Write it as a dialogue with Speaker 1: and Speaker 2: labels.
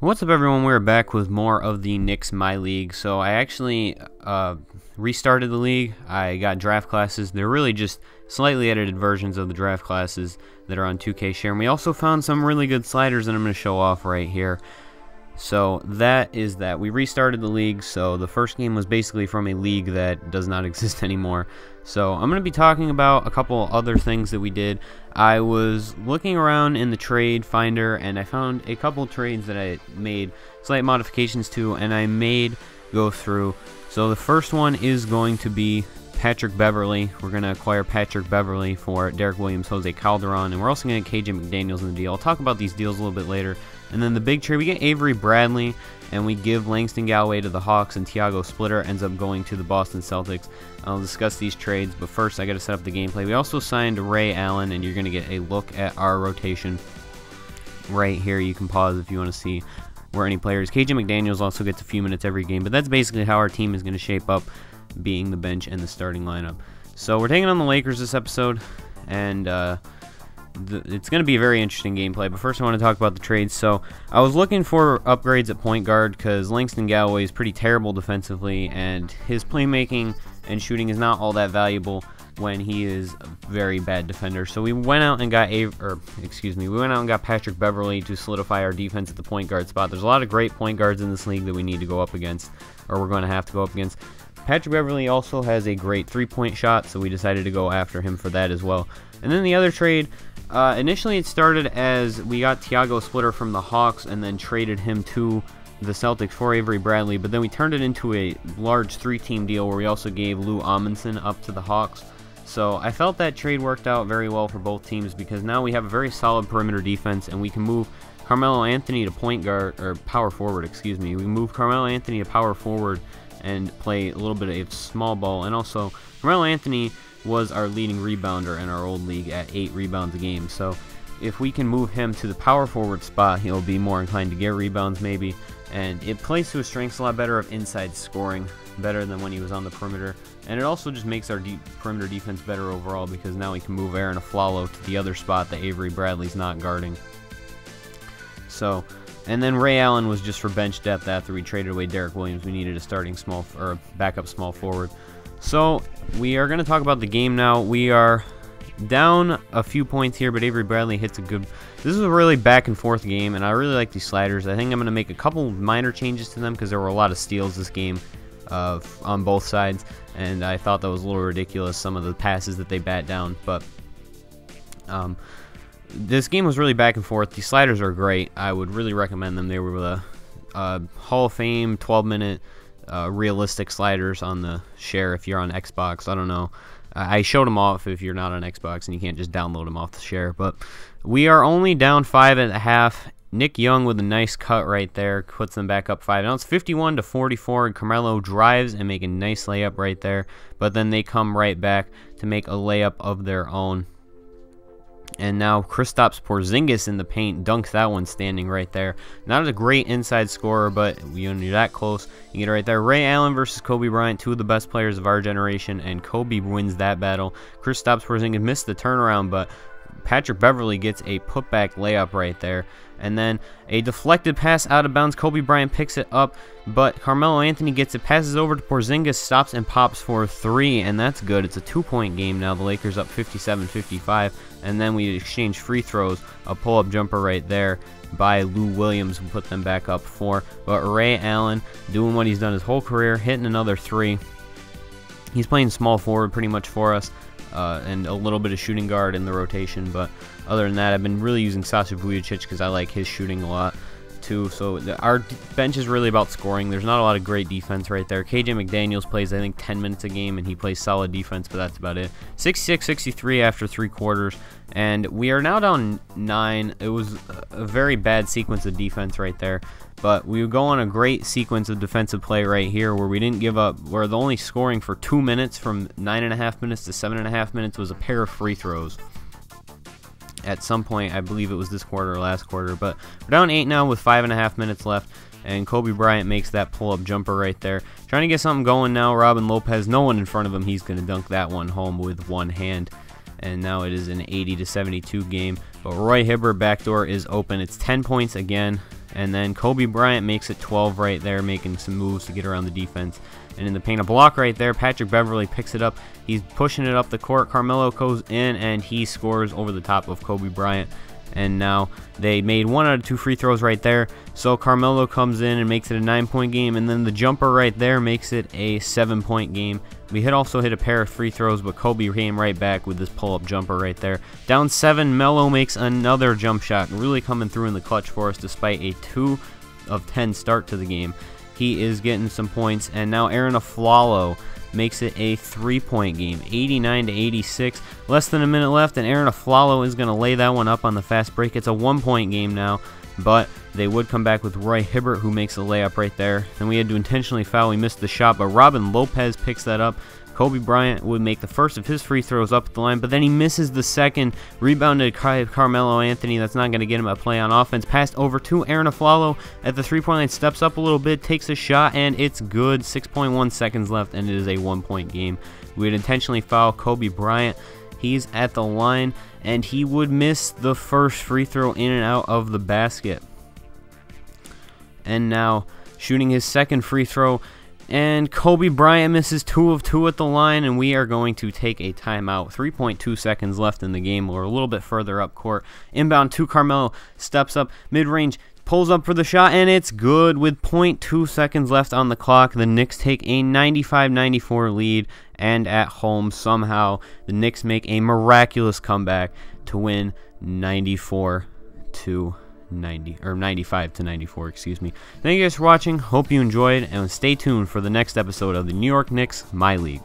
Speaker 1: What's up, everyone? We're back with more of the Knicks MyLeague. So I actually restarted the league. I got draft classes. They're really just slightly edited versions of the draft classes that are on 2K Share. And we also found some really good sliders that I'm going to show off right here. So that is that. We restarted the league, so the first game was basically from a league that does not exist anymore. So I'm going to be talking about a couple other things that we did. I was looking around in the trade finder, and I found a couple trades that I made slight modifications to, and I made go through. So the first one is going to be Patrick Beverley. We're going to acquire Patrick Beverley for Derek Williams, Jose Calderon, and we're also going to get KJ McDaniels in the deal. I'll talk about these deals a little bit later. And then the big trade, we get Avery Bradley, and we give Langston Galloway to the Hawks, and Thiago Splitter ends up going to the Boston Celtics. I'll discuss these trades, but first I got to set up the gameplay. We also signed Ray Allen, and you're going to get a look at our rotation right here. You can pause if you want to see where any players. KJ McDaniels also gets a few minutes every game, but that's basically how our team is going to shape up, being the bench and the starting lineup. So we're taking on the Lakers this episode, and it's going to be a very interesting gameplay, but first I want to talk about the trades. So I was looking for upgrades at point guard because Langston Galloway is pretty terrible defensively, and his playmaking and shooting is not all that valuable when he is a very bad defender. So we went out and got Patrick Beverley to solidify our defense at the point guard spot. There's a lot of great point guards in this league that we need to go up against, or we're going to have to go up against. Patrick Beverley also has a great three-point shot, so we decided to go after him for that as well. And then the other trade, initially it started as we got Thiago Splitter from the Hawks and then traded him to the Celtics for Avery Bradley, but then we turned it into a large three-team deal where we also gave Lou Amundsen up to the Hawks. So I felt that trade worked out very well for both teams because now we have a very solid perimeter defense, and we can move Carmelo Anthony to point guard, or power forward, excuse me. We move Carmelo Anthony to power forward and play a little bit of small ball. And also, Carmelo Anthony was our leading rebounder in our old league at 8 rebounds a game. So if we can move him to the power forward spot, he'll be more inclined to get rebounds maybe. And it plays to his strengths a lot better of inside scoring, better than when he was on the perimeter. And it also just makes our perimeter defense better overall because now we can move Aaron Aflalo to the other spot that Avery Bradley's not guarding. So, and then Ray Allen was just for bench depth after we traded away Derek Williams. We needed a starting small, or backup small forward. So we are going to talk about the game now. We are down a few points here, but Avery Bradley hits a good. This is a really back and forth game, and I really like these sliders. I think I'm going to make a couple minor changes to them because there were a lot of steals this game on both sides, and I thought that was a little ridiculous, some of the passes that they bat down. But this game was really back and forth. These sliders are great. I would really recommend them. They were a Hall of Fame 12-minute realistic sliders on the share if you're on Xbox. I don't know. I showed them off if you're not on Xbox and you can't just download them off the share. But we are only down 5 at the half. Nick Young with a nice cut right there puts them back up 5. Now it's 51-44, and Carmelo drives and make a nice layup right there. But then they come right back to make a layup of their own. And now Kiilstofte Porzingis in the paint dunks that one standing right there. Not a great inside scorer, but when you're that close, you get it right there. Ray Allen versus Kobe Bryant, two of the best players of our generation, and Kobe wins that battle. Kiilstofte Porzingis missed the turnaround, but Patrick Beverley gets a putback layup right there. And then a deflected pass out of bounds. Kobe Bryant picks it up, but Carmelo Anthony gets it, passes over to Porzingis, stops and pops for 3, and that's good. It's a 2-point game now. The Lakers up 57-55, and then we exchange free throws. A pull-up jumper right there by Lou Williams who put them back up 4. But Ray Allen doing what he's done his whole career, hitting another 3. He's playing small forward pretty much for us. And a little bit of shooting guard in the rotation, but other than that, I've been really using Sasha Vujacic because I like his shooting a lot too. So our bench is really about scoring. There's not a lot of great defense right there. KJ McDaniels plays, I think, 10 minutes a game, and he plays solid defense, but that's about it. 66-63 after 3 quarters, and we are now down 9. It was a very bad sequence of defense right there, but we go on a great sequence of defensive play right here where we didn't give up. Where the only scoring for 2 minutes from 9.5 minutes to 7.5 minutes was a pair of free throws. At some point, I believe it was this quarter or last quarter, but we're down 8 now with 5.5 minutes left, and Kobe Bryant makes that pull-up jumper right there. Trying to get something going now. Robin Lopez, no one in front of him. He's going to dunk that one home with one hand. And now it is an 80-72 game. But Roy Hibbert backdoor is open. It's 10 points again. And then Kobe Bryant makes it 12 right there, making some moves to get around the defense. And in the paint, a block right there. Patrick Beverley picks it up. He's pushing it up the court. Carmelo goes in, and he scores over the top of Kobe Bryant. And now they made 1 out of 2 free throws right there. So Carmelo comes in and makes it a 9-point game. And then the jumper right there makes it a 7-point game. We also hit a pair of free throws, but Kobe came right back with this pull-up jumper right there. Down 7, Melo makes another jump shot, really coming through in the clutch for us despite a 2 of 10 start to the game. He is getting some points, and now Aaron Aflalo makes it a 3-point game, 89-86. Less than a minute left, and Aaron Aflalo is going to lay that one up on the fast break. It's a 1-point game now, but they would come back with Roy Hibbert, who makes a layup right there. Then we had to intentionally foul. We missed the shot, but Robin Lopez picks that up. Kobe Bryant would make the first of his free throws up at the line, but then he misses the second. Rebounded Carmelo Anthony. That's not going to get him a play on offense. Passed over to Aaron Aflalo at the three-point line. Steps up a little bit, takes a shot, and it's good. 6.1 seconds left, and it is a 1-point game. We would intentionally foul Kobe Bryant. He's at the line, and he would miss the first free throw in and out of the basket. And now shooting his second free throw, and Kobe Bryant misses 2 of 2 at the line, and we are going to take a timeout. 3.2 seconds left in the game. We're a little bit further up court. Inbound to Carmelo, steps up, mid-range, pulls up for the shot, and it's good with 0.2 seconds left on the clock. The Knicks take a 95-94 lead, and at home somehow the Knicks make a miraculous comeback to win 95 to 94, excuse me. Thank you guys for watching. Hope you enjoyed, and stay tuned for the next episode of the New York Knicks My League.